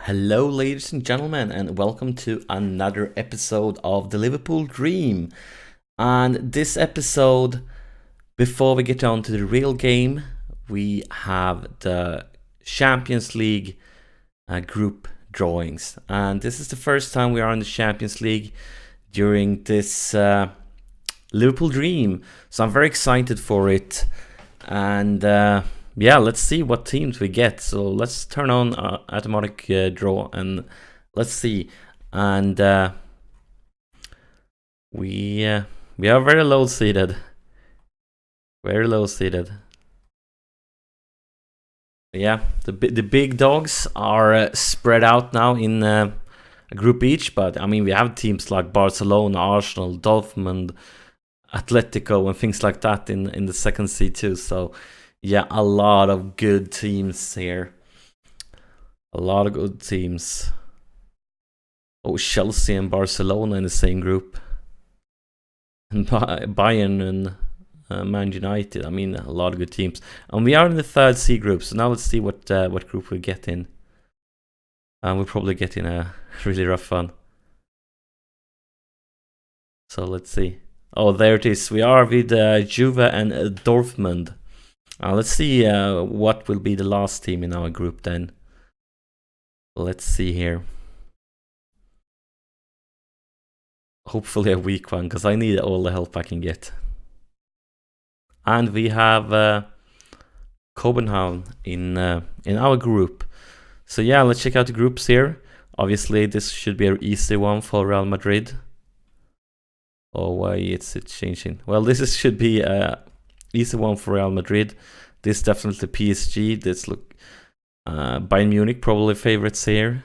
Hello, ladies and gentlemen, and welcome to another episode of the Liverpool Dream. And this episode, before we get on to the real game, we have the Champions League group drawings. And this is the first time we are in the Champions League during this Liverpool Dream. So I'm very excited for it. And yeah, let's see what teams we get. So let's turn on automatic draw and let's see. And we are very low seated. Very low seated. Yeah, the big dogs are spread out now in a group each. But I mean, we have teams like Barcelona, Arsenal, Dortmund, Atletico, and things like that in the second seed too. So yeah, a lot of good teams here. A lot of good teams. Oh, Chelsea and Barcelona in the same group. And Bayern and Man United. I mean, a lot of good teams. And we are in the third C group. So now let's see what group we get in. And we'll probably get in a really rough one. So let's see. Oh, there it is. We are with Juve and Dortmund. Let's see what will be the last team in our group then. Let's see here. Hopefully a weak one, because I need all the help I can get. And we have Copenhagen in our group. So yeah, let's check out the groups here. Obviously, this should be an easy one for Real Madrid. Oh, why it's changing? Well, this should be a easy one for Real Madrid. This definitely PSG. This look Bayern Munich probably favorites here,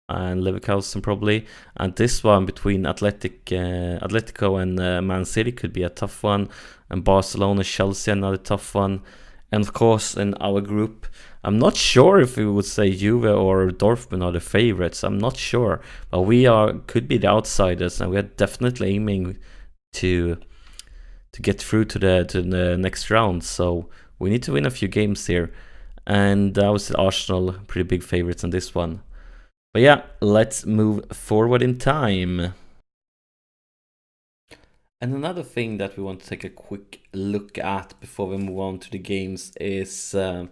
and Leverkusen probably. And this one between Atletico and Man City could be a tough one. And Barcelona, Chelsea, another tough one. And of course, in our group, I'm not sure if we would say Juve or Dortmund are the favorites. I'm not sure, but we could be the outsiders, and we are definitely aiming to get through to the next round. So we need to win a few games here. And I would say Arsenal, pretty big favorites on this one. But yeah, let's move forward in time. And another thing that we want to take a quick look at before we move on to the games is the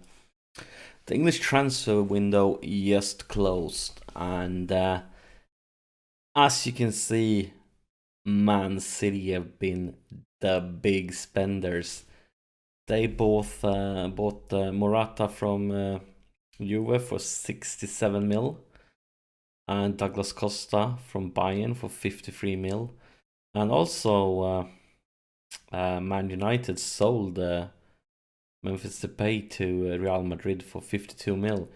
English transfer window just closed. And as you can see, Man City have been the big spenders. They both bought Morata from Juve for 67 mil, and Douglas Costa from Bayern for 53 mil, and also Man United sold Memphis Depay to Real Madrid for 52 mil.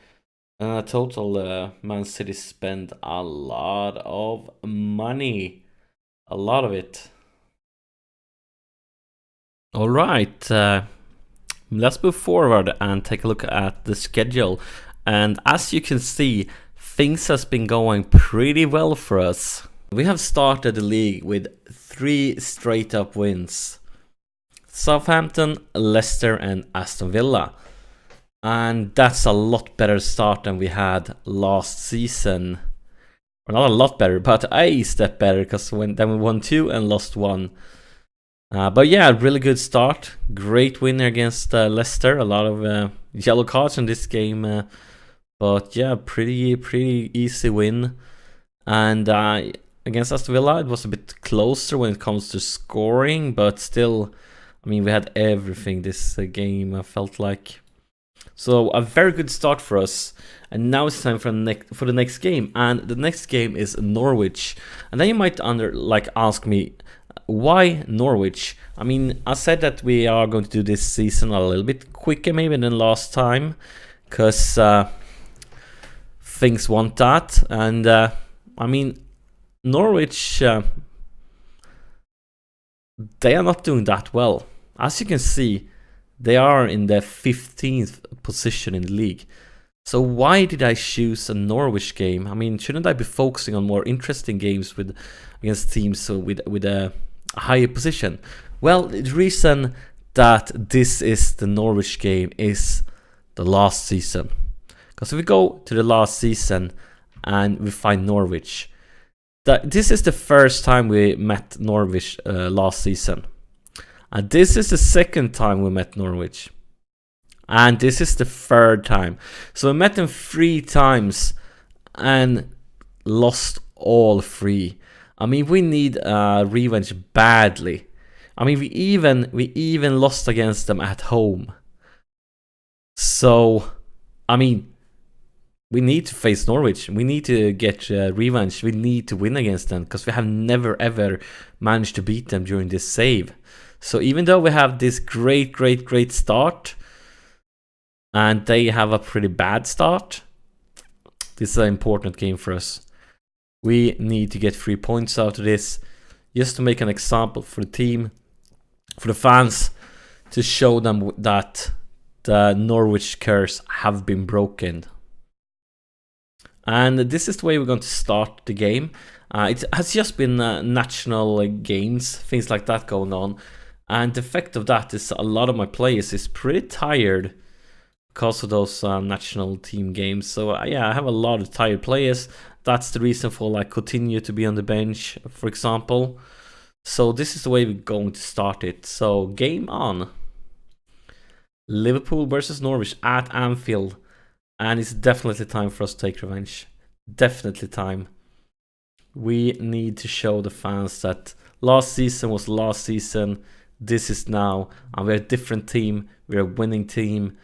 And in total, Man City spent a lot of money. A lot of it. All right, let's move forward and take a look at the schedule. And as you can see, things has been going pretty well for us. We have started the league with 3 straight up wins. Southampton, Leicester and Aston Villa. And that's a lot better start than we had last season. Or not a lot better, but a step better, because then we won 2 and lost 1. But yeah, really good start. Great win against Leicester. A lot of yellow cards in this game. But yeah, pretty easy win. And against Aston Villa, it was a bit closer when it comes to scoring. But still, I mean, we had everything this game, I felt like. So a very good start for us. And now it's time for the next game. And the next game is Norwich. And then you might ask me, why Norwich? I mean, I said that we are going to do this season a little bit quicker maybe than last time, because things want that. And I mean, Norwich, they are not doing that well. As you can see, they are in the 15th position in the league. So why did I choose a Norwich game? I mean, shouldn't I be focusing on more interesting games against teams with a higher position? Well, the reason that this is the Norwich game is the last season. Because if we go to the last season and we find Norwich, this is the first time we met Norwich last season. And this is the second time we met Norwich. And this is the third time. So we met them 3 times and lost all 3. I mean, we need revenge badly. I mean, we even lost against them at home. So, I mean, we need to face Norwich. We need to get revenge. We need to win against them because we have never ever managed to beat them during this save. So even though we have this great start and they have a pretty bad start, this is an important game for us. We need to get 3 points out of this just to make an example for the team, for the fans, to show them that the Norwich curse have been broken. And this is the way we're going to start the game. It has just been national games, things like that going on. And the effect of that is a lot of my players is pretty tired because of those national team games. So yeah, I have a lot of tired players. That's the reason for like continue to be on the bench, for example. So this is the way we're going to start it. So game on. Liverpool versus Norwich at Anfield. And it's definitely time for us to take revenge. Definitely time. We need to show the fans that last season was last season. This is now. And we're a different team. We're a winning team.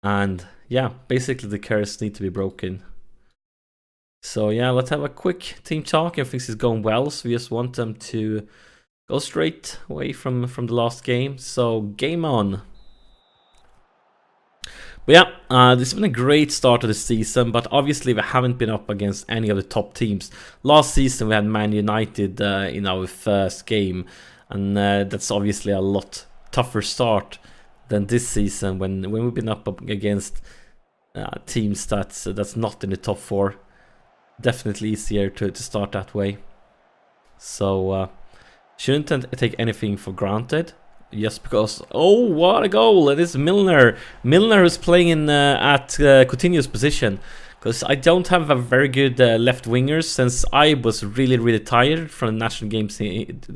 And yeah, basically the curse need to be broken. So yeah, let's have a quick team talk. I think this is going well. So we just want them to go straight away from the last game. So game on. But yeah, this has been a great start of the season, but obviously we haven't been up against any of the top teams. Last season we had Man United in our first game, and that's obviously a lot tougher start than this season when we've been up against teams that's not in the top 4. Definitely easier to start that way. So shouldn't take anything for granted. Just because, oh, what a goal! It is Milner. Milner is playing in at continuous position. Because I don't have a very good left wingers since I was really tired from the national games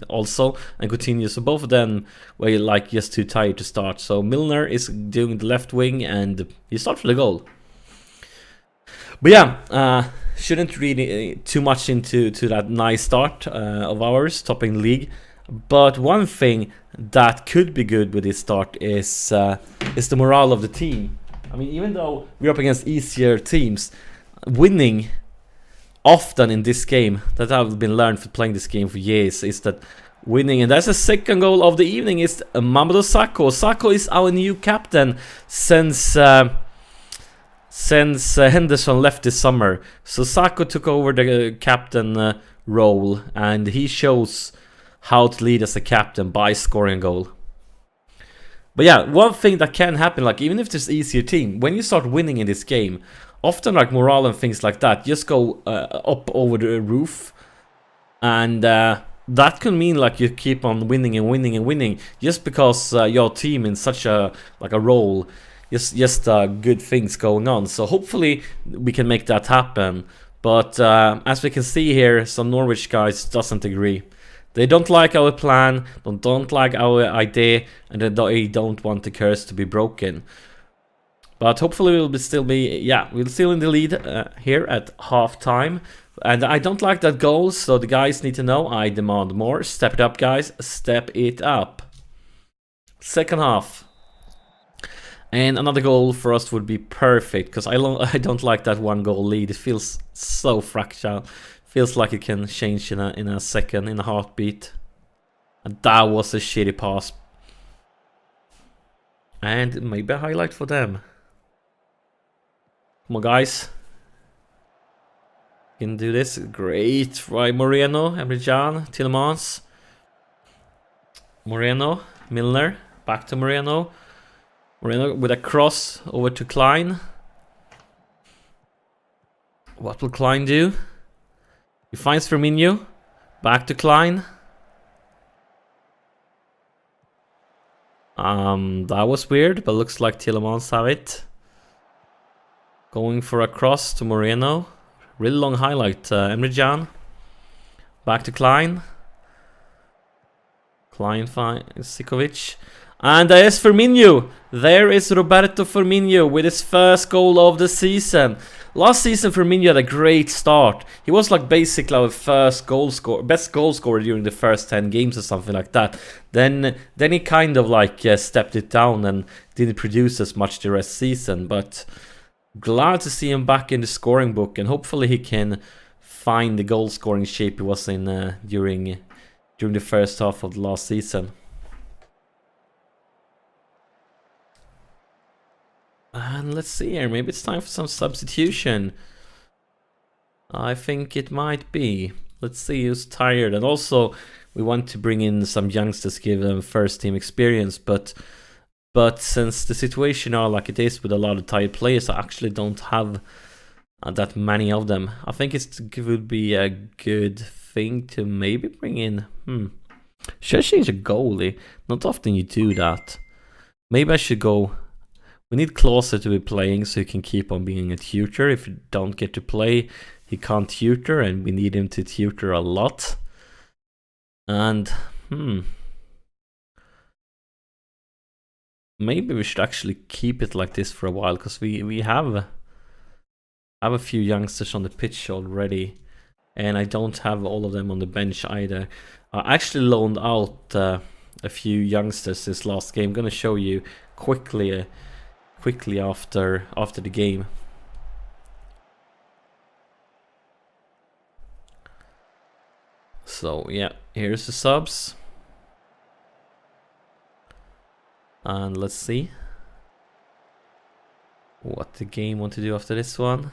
also and continuous. So both of them were like just too tired to start. So Milner is doing the left wing and he starts for the goal. But yeah, shouldn't read too much into that nice start of ours, topping the league. But one thing that could be good with this start is the morale of the team. I mean, even though we're up against easier teams, winning often in this game, that I've been learned for playing this game for years, is that winning, and that's the second goal of the evening, is Mamadou Sakho. Sakho is our new captain since Henderson left this summer. So Sakho took over the captain role, and he shows how to lead as a captain by scoring a goal. But yeah, one thing that can happen, like even if there's easier team, when you start winning in this game, often like morale and things like that just go up over the roof, and that can mean like you keep on winning and winning and winning just because your team in such a role, just good things going on. So hopefully we can make that happen. But as we can see here, some Norwich guys doesn't agree. They don't like our plan, don't like our idea, and they don't want the curse to be broken. But hopefully we'll still in the lead here at half time. And I don't like that goal, so the guys need to know I demand more. Step it up, guys. Step it up. Second half. And another goal for us would be perfect, because I don't like that one goal lead. It feels so fragile. Feels like it can change in a second, in a heartbeat. And that was a shitty pass. And maybe a highlight for them. Come on, guys. You can do this. Great. Right, Moreno, Emrecan, Tielemans. Moreno, Milner. Back to Moreno. Moreno with a cross over to Klein. What will Klein do? He finds Firmino. Back to Klein. That was weird, but looks like Tielemans have it. Going for a cross to Moreno. Really long highlight. Emre Can. Back to Klein. Klein finds Sikovic. And there's Firmino. There is Roberto Firmino with his first goal of the season. Last season Firmino had a great start. He was like basically our first goal scorer, best goal scorer during the first 10 games or something like that. Then he kind of like stepped it down and didn't produce as much the rest season. But glad to see him back in the scoring book, and hopefully he can find the goal scoring shape he was in during the first half of the last season. And let's see here, maybe it's time for some substitution. I think it might be. Let's see who's tired. And also, we want to bring in some youngsters, give them first team experience. But since the situation are like it is with a lot of tired players, I actually don't have that many of them. I think it would be a good thing to maybe bring in... Should I change a goalie? Not often you do that. Maybe I should go... We need Klose to be playing so he can keep on being a tutor. If he don't get to play, he can't tutor, and we need him to tutor a lot. And, maybe we should actually keep it like this for a while, because we have a few youngsters on the pitch already, and I don't have all of them on the bench either. I actually loaned out a few youngsters this last game. I'm gonna show you quickly after the game. So yeah, here's the subs. And let's see what the game want to do after this one.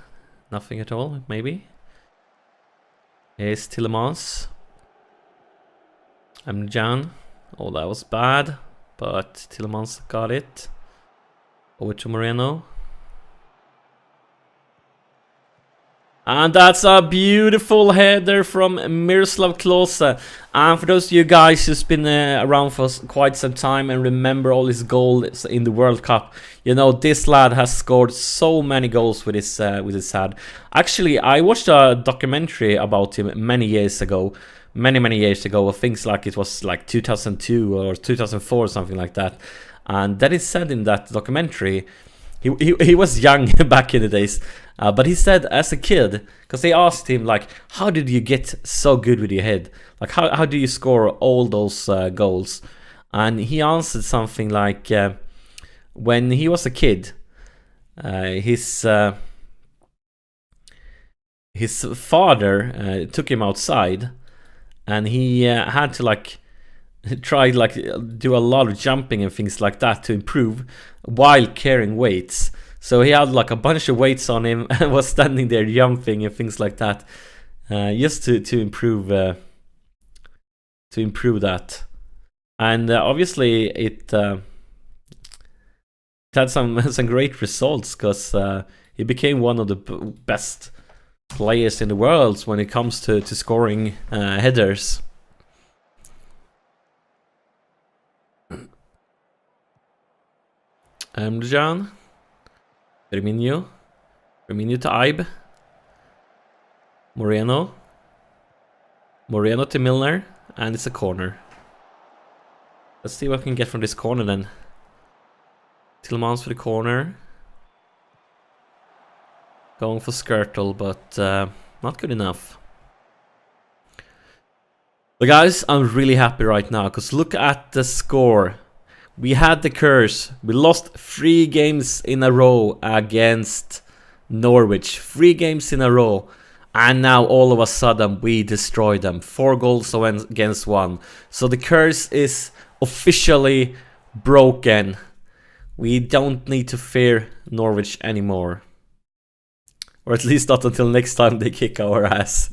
Nothing at all, maybe. Here's Tillemans. I'm Jan. Oh, that was bad, but Tillemans got it. Over to Moreno. And that's a beautiful header from Miroslav Klose. And for those of you guys who's been around for quite some time and remember all his goals in the World Cup, you know this lad has scored so many goals with his head. Actually, I watched a documentary about him many years ago. Many years ago. Things like it was like 2002 or 2004 or something like that. And that is said in that documentary. He was young back in the days, but he said as a kid, because they asked him like, how did you get so good with your head? Like how do you score all those goals? And he answered something like, when he was a kid, his father took him outside, and he had to like tried like do a lot of jumping and things like that to improve while carrying weights. So he had like a bunch of weights on him and was standing there jumping and things like that, just to improve that. And obviously it had some great results, because he became one of the best players in the world when it comes to scoring headers. Emrecan, Firmino to Ibe, Moreno to Milner, and it's a corner. Let's see what I can get from this corner then. Tillemans for the corner. Going for Skirtle, but not good enough. But guys, I'm really happy right now, because look at the score. We had the curse. We lost 3 games in a row against Norwich. 3 games in a row. And now all of a sudden we destroyed them. 4 goals against 1. So the curse is officially broken. We don't need to fear Norwich anymore. Or at least not until next time they kick our ass.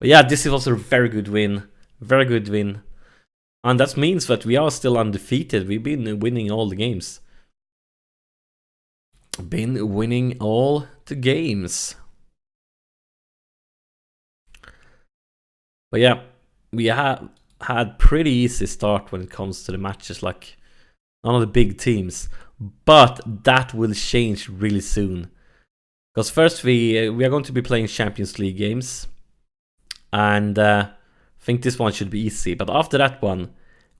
But yeah, this was a very good win. Very good win. And that means that we are still undefeated. We've been winning all the games. Been winning all the games. But yeah, we have had pretty easy start when it comes to the matches. Like, none of the big teams. but that will change really soon. Because first we are going to be playing Champions League games, and I think this one should be easy. But after that one,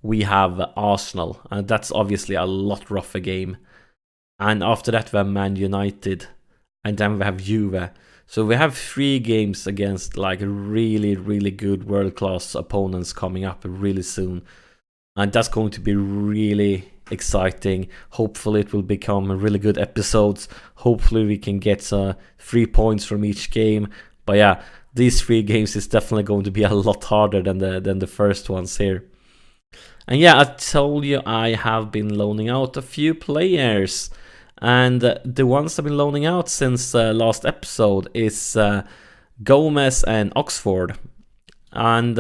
we have Arsenal, and that's obviously a lot rougher game. And after that we have Man United, and then we have Juve. So we have 3 games against like really, really good world-class opponents coming up really soon. And that's going to be really exciting. Hopefully it will become really good episodes. Hopefully we can get 3 points from each game. But yeah, these 3 games is definitely going to be a lot harder than the first ones here. And yeah, I told you I have been loaning out a few players. And the ones I've been loaning out since last episode is Gomez and Oxford. And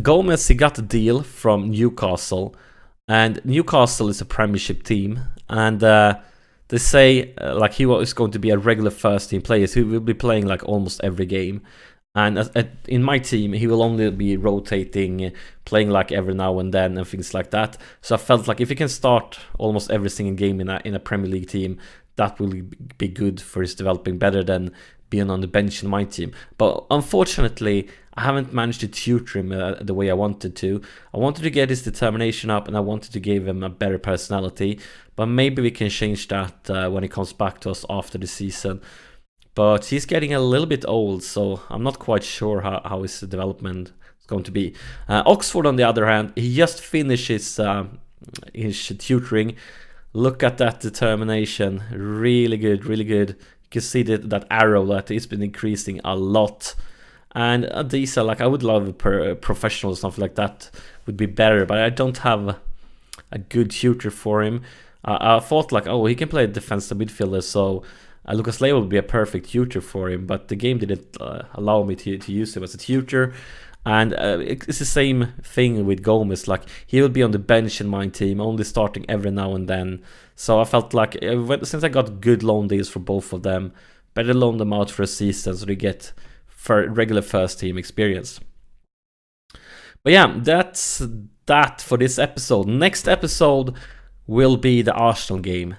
Gomez, he got a deal from Newcastle. And Newcastle is a Premiership team. And they say like he was going to be a regular first team player. So he will be playing like almost every game. And in my team, he will only be rotating, playing like every now and then and things like that. So I felt like if he can start almost every single game in a Premier League team, that will be good for his developing better than being on the bench in my team. But unfortunately, I haven't managed to tutor him the way I wanted to. I wanted to get his determination up, and I wanted to give him a better personality. But maybe we can change that when he comes back to us after the season. But he's getting a little bit old, so I'm not quite sure how his development is going to be. Oxford, on the other hand, he just finished his tutoring. Look at that determination. Really good, really good. You can see that arrow that it's been increasing a lot. And these are like, I would love a professional or something like that would be better, but I don't have a good tutor for him. I thought like, oh, he can play defensive midfielder, so Lucas Leiva would be a perfect tutor for him, but the game didn't allow me to use him as a tutor. And it's the same thing with Gomez. Like, he will be on the bench in my team, only starting every now and then. So I felt like since I got good loan deals for both of them, better loan them out for a season so they get regular first team experience. But yeah, that's that for this episode. Next episode will be the Arsenal game.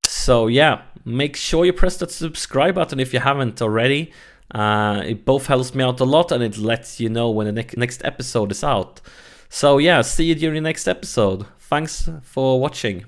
So yeah, make sure you press that subscribe button if you haven't already. It both helps me out a lot, and it lets you know when the next episode is out. So yeah, see you during the next episode. Thanks for watching.